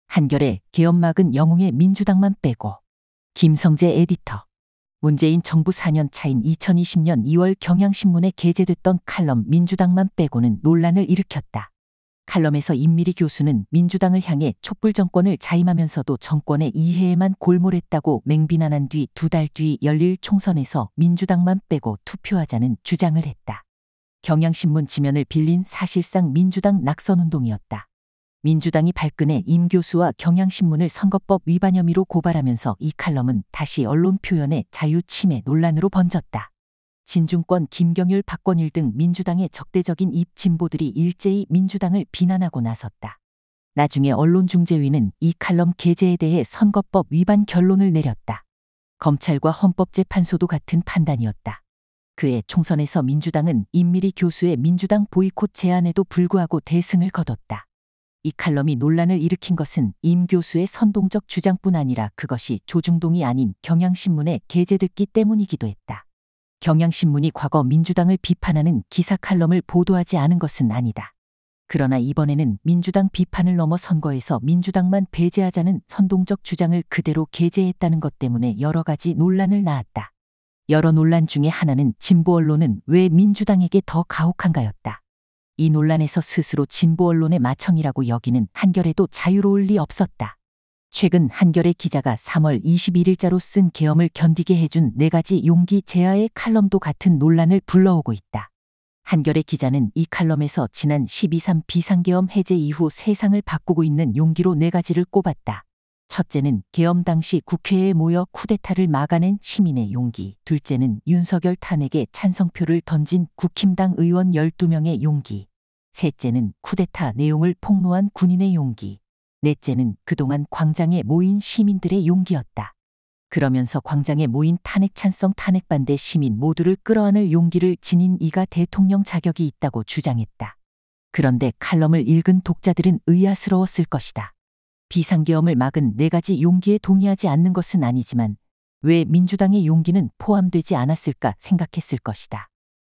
한겨레 계엄막은 영웅의 민주당만 빼고. 김성재 에디터. 문재인 정부 4년 차인 2020년 2월 경향신문에 게재됐던 칼럼 민주당만 빼고는 논란을 일으켰다. 칼럼에서 임미리 교수는 민주당을 향해 촛불 정권을 자임하면서도 정권의 이해에만 골몰했다고 맹비난한 뒤 2달 뒤 열릴 총선에서 민주당만 빼고 투표하자는 주장을 했다. 경향신문 지면을 빌린 사실상 민주당 낙선운동이었다. 민주당이 발끈해 임 교수와 경향신문을 선거법 위반 혐의로 고발하면서 이 칼럼은 다시 언론 표현의 자유 침해 논란으로 번졌다. 진중권, 김경률, 박권일 등 민주당의 적대적인 입 진보들이 일제히 민주당을 비난하고 나섰다. 나중에 언론중재위는 이 칼럼 게재에 대해 선거법 위반 결론을 내렸다. 검찰과 헌법재판소도 같은 판단이었다. 그해 총선에서 민주당은 임미리 교수의 민주당 보이콧 제안에도 불구하고 대승을 거뒀다. 이 칼럼이 논란을 일으킨 것은 임 교수의 선동적 주장뿐 아니라 그것이 조중동이 아닌 경향신문에 게재됐기 때문이기도 했다. 경향신문이 과거 민주당을 비판하는 기사 칼럼을 보도하지 않은 것은 아니다. 그러나 이번에는 민주당 비판을 넘어 선거에서 민주당만 배제하자는 선동적 주장을 그대로 게재했다는 것 때문에 여러 가지 논란을 낳았다. 여러 논란 중에 하나는 진보 언론은 왜 민주당에게 더 가혹한가였다. 이 논란에서 스스로 진보 언론의 마청이라고 여기는 한겨레도 자유로울 리 없었다. 최근 한겨레 기자가 3월 21일자로 쓴 계엄을 견디게 해준 4가지 용기 제하의 칼럼도 같은 논란을 불러오고 있다. 한겨레 기자는 이 칼럼에서 지난 12.3 비상계엄 해제 이후 세상을 바꾸고 있는 용기로 4가지를 꼽았다. 첫째는 계엄 당시 국회에 모여 쿠데타를 막아낸 시민의 용기. 둘째는 윤석열 탄핵에 찬성표를 던진 국힘당 의원 12명의 용기. 셋째는 쿠데타 내용을 폭로한 군인의 용기. 넷째는 그동안 광장에 모인 시민들의 용기였다. 그러면서 광장에 모인 탄핵 찬성 탄핵 반대 시민 모두를 끌어안을 용기를 지닌 이가 대통령 자격이 있다고 주장했다. 그런데 칼럼을 읽은 독자들은 의아스러웠을 것이다. 비상계엄을 막은 4가지 용기에 동의하지 않는 것은 아니지만 왜 민주당의 용기는 포함되지 않았을까 생각했을 것이다.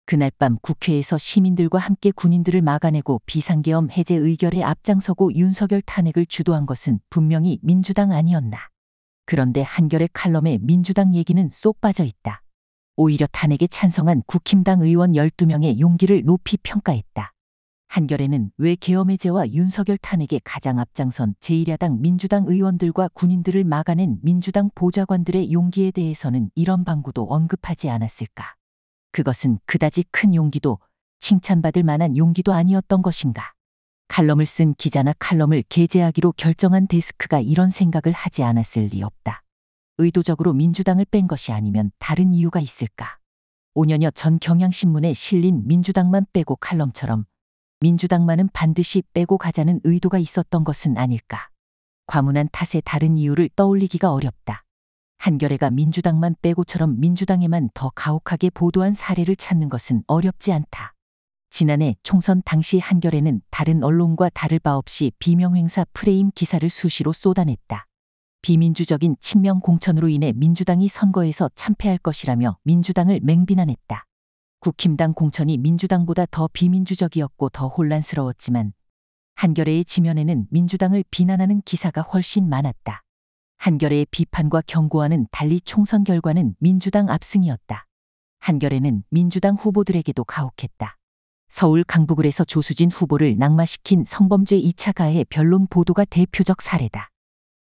그날 밤 국회에서 시민들과 함께 군인들을 막아내고 비상계엄 해제 의결에 앞장서고 윤석열 탄핵을 주도한 것은 분명히 민주당 아니었나. 그런데 한겨레 칼럼에 민주당 얘기는 쏙 빠져 있다. 오히려 탄핵에 찬성한 국힘당 의원 12명의 용기를 높이 평가했다. 한겨레는 왜 계엄 해제와 윤석열 탄핵에 가장 앞장선 제1야당 민주당 의원들과 군인들을 막아낸 민주당 보좌관들의 용기에 대해서는 이런 방구도 언급하지 않았을까. 그것은 그다지 큰 용기도 칭찬받을 만한 용기도 아니었던 것인가. 칼럼을 쓴 기자나 칼럼을 게재하기로 결정한 데스크가 이런 생각을 하지 않았을 리 없다. 의도적으로 민주당을 뺀 것이 아니면 다른 이유가 있을까. 5년여 전 경향신문에 실린 민주당만 빼고 칼럼처럼 민주당만은 반드시 빼고 가자는 의도가 있었던 것은 아닐까. 과문한 탓에 다른 이유를 떠올리기가 어렵다. 한겨레가 민주당만 빼고처럼 민주당에만 더 가혹하게 보도한 사례를 찾는 것은 어렵지 않다. 지난해 총선 당시 한겨레는 다른 언론과 다를 바 없이 비명행사 프레임 기사를 수시로 쏟아냈다. 비민주적인 친명 공천으로 인해 민주당이 선거에서 참패할 것이라며 민주당을 맹비난했다. 국힘당 공천이 민주당보다 더 비민주적이었고 더 혼란스러웠지만 한겨레의 지면에는 민주당을 비난하는 기사가 훨씬 많았다. 한겨레의 비판과 경고와는 달리 총선 결과는 민주당 압승이었다. 한겨레는 민주당 후보들에게도 가혹했다. 서울 강북을에서 조수진 후보를 낙마시킨 성범죄 2차 가해 변론 보도가 대표적 사례다.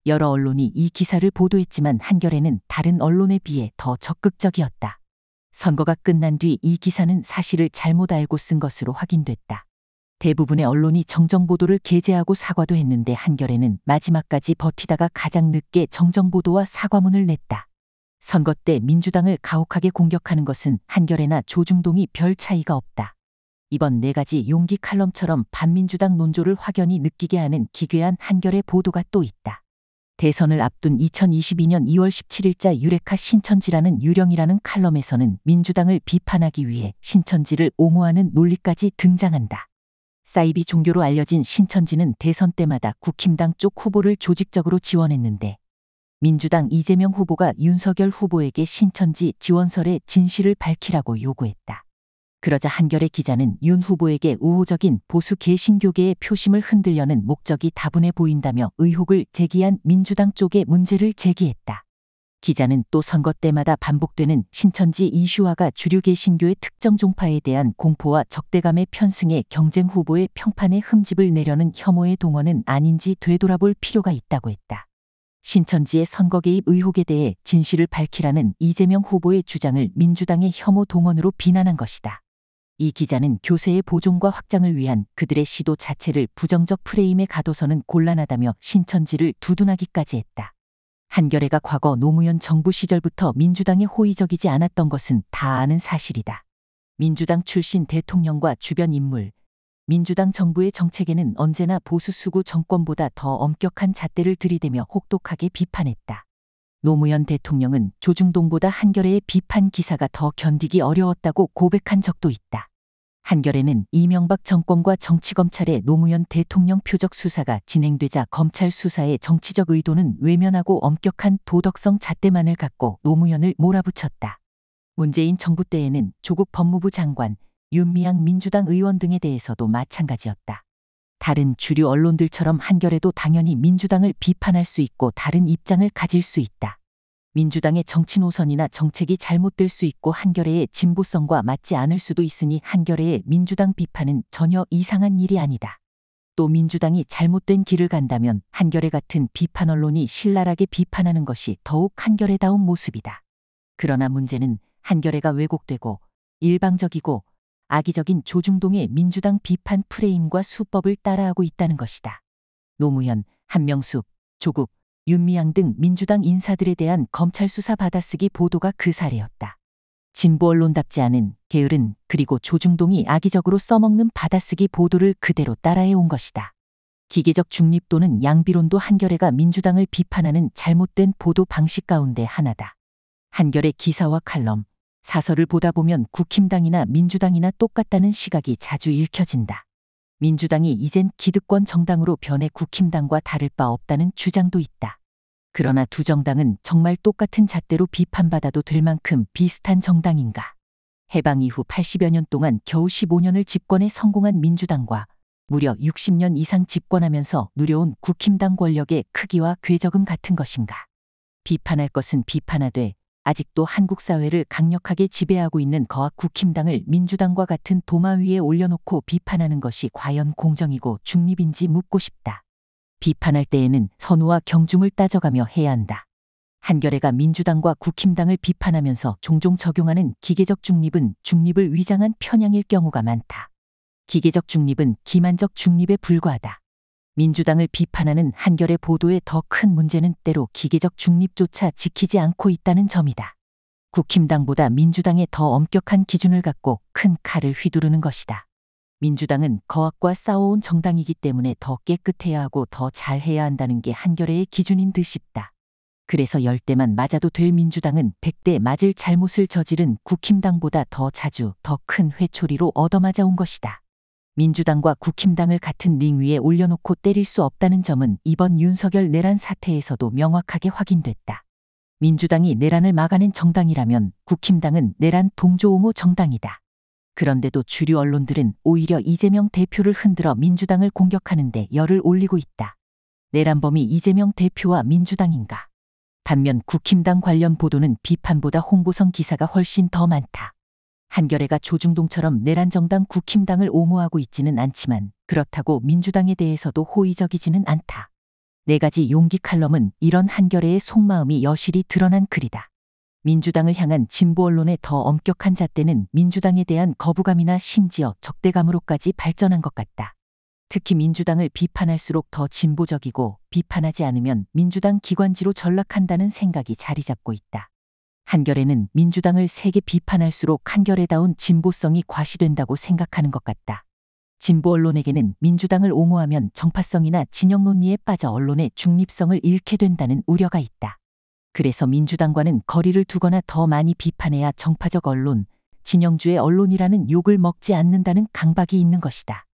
여러 언론이 이 기사를 보도했지만 한겨레는 다른 언론에 비해 더 적극적이었다. 선거가 끝난 뒤 이 기사는 사실을 잘못 알고 쓴 것으로 확인됐다. 대부분의 언론이 정정보도를 게재하고 사과도 했는데 한겨레는 마지막까지 버티다가 가장 늦게 정정보도와 사과문을 냈다. 선거 때 민주당을 가혹하게 공격하는 것은 한겨레나 조중동이 별 차이가 없다. 이번 4가지 용기 칼럼처럼 반민주당 논조를 확연히 느끼게 하는 기괴한 한겨레 보도가 또 있다. 대선을 앞둔 2022년 2월 17일자 유레카 신천지라는 유령이라는 칼럼에서는 민주당을 비판하기 위해 신천지를 옹호하는 논리까지 등장한다. 사이비 종교로 알려진 신천지는 대선 때마다 국힘당 쪽 후보를 조직적으로 지원했는데 민주당 이재명 후보가 윤석열 후보에게 신천지 지원설의 진실을 밝히라고 요구했다. 그러자 한겨레 기자는 윤 후보에게 우호적인 보수 개신교계의 표심을 흔들려는 목적이 다분해 보인다며 의혹을 제기한 민주당 쪽에 문제를 제기했다. 기자는 또 선거 때마다 반복되는 신천지 이슈화가 주류 개신교의 특정 종파에 대한 공포와 적대감의 편승에 경쟁 후보의 평판에 흠집을 내려는 혐오의 동원은 아닌지 되돌아볼 필요가 있다고 했다. 신천지의 선거 개입 의혹에 대해 진실을 밝히라는 이재명 후보의 주장을 민주당의 혐오 동원으로 비난한 것이다. 이 기자는 교세의 보존과 확장을 위한 그들의 시도 자체를 부정적 프레임에 가둬서는 곤란하다며 신천지를 두둔하기까지 했다. 한겨레가 과거 노무현 정부 시절부터 민주당에 호의적이지 않았던 것은 다 아는 사실이다. 민주당 출신 대통령과 주변 인물, 민주당 정부의 정책에는 언제나 보수 수구 정권보다 더 엄격한 잣대를 들이대며 혹독하게 비판했다. 노무현 대통령은 조중동보다 한겨레의 비판 기사가 더 견디기 어려웠다고 고백한 적도 있다. 한겨레는 이명박 정권과 정치검찰의 노무현 대통령 표적 수사가 진행되자 검찰 수사의 정치적 의도는 외면하고 엄격한 도덕성 잣대만을 갖고 노무현을 몰아붙였다. 문재인 정부 때에는 조국 법무부 장관, 윤미향 민주당 의원 등에 대해서도 마찬가지였다. 다른 주류 언론들처럼 한겨레도 당연히 민주당을 비판할 수 있고 다른 입장을 가질 수 있다. 민주당의 정치 노선이나 정책이 잘못될 수 있고 한겨레의 진보성과 맞지 않을 수도 있으니 한겨레의 민주당 비판은 전혀 이상한 일이 아니다. 또 민주당이 잘못된 길을 간다면 한겨레 같은 비판 언론이 신랄하게 비판하는 것이 더욱 한겨레다운 모습이다. 그러나 문제는 한겨레가 왜곡되고 일방적이고 악의적인 조중동의 민주당 비판 프레임과 수법을 따라하고 있다는 것이다. 노무현, 한명숙, 조국, 윤미향 등 민주당 인사들에 대한 검찰 수사 받아쓰기 보도가 그 사례였다. 진보 언론답지 않은 게으른 그리고 조중동이 악의적으로 써먹는 받아쓰기 보도를 그대로 따라해온 것이다. 기계적 중립 또는 양비론도 한겨레가 민주당을 비판하는 잘못된 보도 방식 가운데 하나다. 한겨레 기사와 칼럼, 사설을 보다 보면 국힘당이나 민주당이나 똑같다는 시각이 자주 읽혀진다. 민주당이 이젠 기득권 정당으로 변해 국힘당과 다를 바 없다는 주장도 있다. 그러나 두 정당은 정말 똑같은 잣대로 비판받아도 될 만큼 비슷한 정당인가? 해방 이후 80여 년 동안 겨우 15년을 집권에 성공한 민주당과 무려 60년 이상 집권하면서 누려온 국힘당 권력의 크기와 궤적은 같은 것인가? 비판할 것은 비판하되 아직도 한국 사회를 강력하게 지배하고 있는 거악 국힘당을 민주당과 같은 도마 위에 올려놓고 비판하는 것이 과연 공정이고 중립인지 묻고 싶다. 비판할 때에는 선우와 경중을 따져가며 해야 한다. 한겨레가 민주당과 국힘당을 비판하면서 종종 적용하는 기계적 중립은 중립을 위장한 편향일 경우가 많다. 기계적 중립은 기만적 중립에 불과하다. 민주당을 비판하는 한겨레 보도의 더 큰 문제는 때로 기계적 중립조차 지키지 않고 있다는 점이다. 국힘당보다 민주당에 더 엄격한 기준을 갖고 큰 칼을 휘두르는 것이다. 민주당은 거악과 싸워온 정당이기 때문에 더 깨끗해야 하고 더 잘해야 한다는 게 한겨레의 기준인 듯 싶다. 그래서 10대만 맞아도 될 민주당은 100대 맞을 잘못을 저지른 국힘당보다 더 자주 더 큰 회초리로 얻어맞아 온 것이다. 민주당과 국힘당을 같은 링 위에 올려놓고 때릴 수 없다는 점은 이번 윤석열 내란 사태에서도 명확하게 확인됐다. 민주당이 내란을 막아낸 정당이라면 국힘당은 내란 동조 옹호 정당이다. 그런데도 주류 언론들은 오히려 이재명 대표를 흔들어 민주당을 공격하는데 열을 올리고 있다. 내란범이 이재명 대표와 민주당인가? 반면 국힘당 관련 보도는 비판보다 홍보성 기사가 훨씬 더 많다. 한겨레가 조중동처럼 내란정당 국힘당을 옹호하고 있지는 않지만 그렇다고 민주당에 대해서도 호의적이지는 않다. 4가지 용기 칼럼은 이런 한겨레의 속마음이 여실히 드러난 글이다. 민주당을 향한 진보 언론의 더 엄격한 잣대는 민주당에 대한 거부감이나 심지어 적대감으로까지 발전한 것 같다. 특히 민주당을 비판할수록 더 진보적이고 비판하지 않으면 민주당 기관지로 전락한다는 생각이 자리 잡고 있다. 한겨레는 민주당을 세게 비판할수록 한겨레다운 진보성이 과시된다고 생각하는 것 같다. 진보 언론에게는 민주당을 옹호하면 정파성이나 진영 논리에 빠져 언론의 중립성을 잃게 된다는 우려가 있다. 그래서 민주당과는 거리를 두거나 더 많이 비판해야 정파적 언론, 진영주의 언론이라는 욕을 먹지 않는다는 강박이 있는 것이다.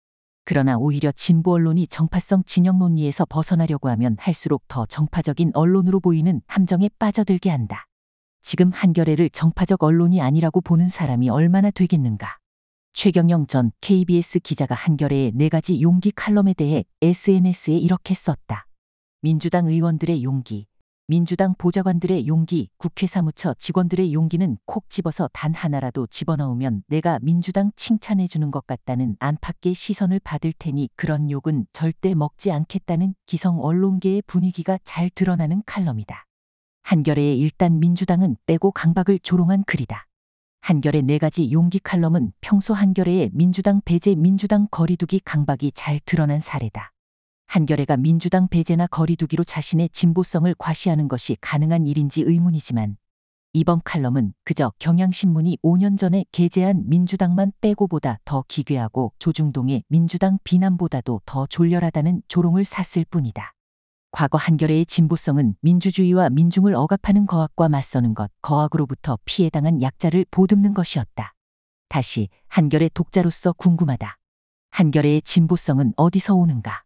그러나 오히려 진보 언론이 정파성 진영 논리에서 벗어나려고 하면 할수록 더 정파적인 언론으로 보이는 함정에 빠져들게 한다. 지금 한겨레를 정파적 언론이 아니라고 보는 사람이 얼마나 되겠는가? 최경영 전 KBS 기자가 한겨레의 4가지 용기 칼럼에 대해 SNS에 이렇게 썼다. 민주당 의원들의 용기, 민주당 보좌관들의 용기, 국회 사무처 직원들의 용기는 콕 집어서 단 하나라도 집어넣으면 내가 민주당 칭찬해 주는 것 같다는 안팎의 시선을 받을 테니 그런 욕은 절대 먹지 않겠다는 기성 언론계의 분위기가 잘 드러나는 칼럼이다. 한겨레의 일단 민주당은 빼고 강박을 조롱한 글이다. 한겨레 4가지 용기 칼럼은 평소 한겨레의 민주당 배제, 민주당 거리두기 강박이 잘 드러난 사례다. 한겨레가 민주당 배제나 거리두기로 자신의 진보성을 과시하는 것이 가능한 일인지 의문이지만 이번 칼럼은 그저 경향신문이 5년 전에 게재한 민주당만 빼고보다 더 기괴하고 조중동의 민주당 비난보다도 더 졸렬하다는 조롱을 샀을 뿐이다. 과거 한겨레의 진보성은 민주주의와 민중을 억압하는 거학과 맞서는 것, 거학으로부터 피해당한 약자를 보듬는 것이었다. 다시 한겨레 독자로서 궁금하다. 한겨레의 진보성은 어디서 오는가?